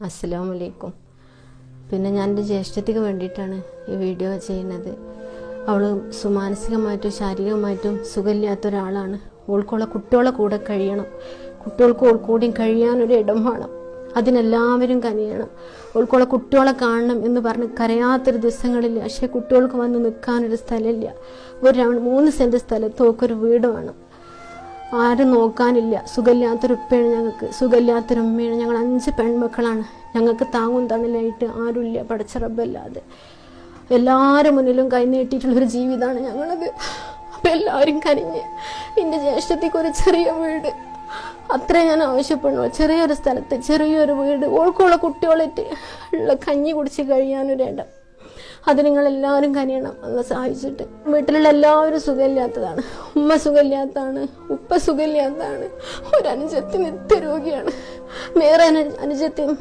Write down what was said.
അസ്സലാമു അലൈക്കും. പിന്നെ ഞാൻ എൻ്റെ ജ്യേഷ്ഠത്തിക്ക് വേണ്ടിയിട്ടാണ് ഈ വീഡിയോ ചെയ്യുന്നത്. അവൾ മാനസികമായിട്ടും ശാരീരികമായിട്ടും സുഖമില്ലാത്ത ഒരാളാണ്. ഓൾക്കുള്ള കുട്ടികളെ കൂടെ കഴിയണം, കുട്ടികൾക്ക് ഓൾക്കൂടിയും കഴിയാനൊരു ഇടം വേണം, അതിനെല്ലാവരും കനിയണം. ഓൾക്കുള്ള കുട്ടികളെ കാണണം എന്ന് പറഞ്ഞ് കരയാത്തൊരു ദിവസങ്ങളില്ല. പക്ഷേ കുട്ടികൾക്ക് വന്ന് നിൽക്കാനൊരു സ്ഥലമില്ല. 3 സെൻറ്റ് സ്ഥലത്ത് ഓക്കൊരു വീട് വേണം. ആരും നോക്കാനില്ല. സുഖമില്ലാത്തൊരു ഉപ്പയാണ് ഞങ്ങൾക്ക്, സുഖമില്ലാത്തൊരു ഉമ്മയാണ്. ഞങ്ങൾ 5 പെൺമക്കളാണ്. ഞങ്ങൾക്ക് താങ്ങും തണലായിട്ട് ആരുമില്ല പടച്ച റബ്ബല്ലാതെ. എല്ലാവരും മുന്നിലും കൈ നീട്ടിയിട്ടുള്ളൊരു ജീവിതമാണ് ഞങ്ങളത്. അപ്പം എല്ലാവരും കനിഞ്ഞ് എൻ്റെ ജ്യേഷ്ഠത്തേക്ക് ഒരു ചെറിയ വീട്, അത്രേ ഞാൻ ആവശ്യപ്പെടുന്നു. ചെറിയൊരു സ്ഥലത്ത് ചെറിയൊരു വീട്, ഓൾക്കുള്ള കുട്ടികളായിട്ട് ഉള്ള കഞ്ഞി കുടിച്ച് കഴിയാനൊരിടം, അത് നിങ്ങളെല്ലാവരും കനിയണം എന്ന് സഹായിച്ചിട്ട്. വീട്ടിലുള്ള എല്ലാവരും സുഖമില്ലാത്തതാണ്. ഉമ്മ സുഖമില്ലാത്തതാണ്, ഉപ്പ സുഖമില്ലാത്തതാണ്. ഒരു അനുജത്തി നിത്യരോഗിയാണ്. വേറെ അനുജത്തിയും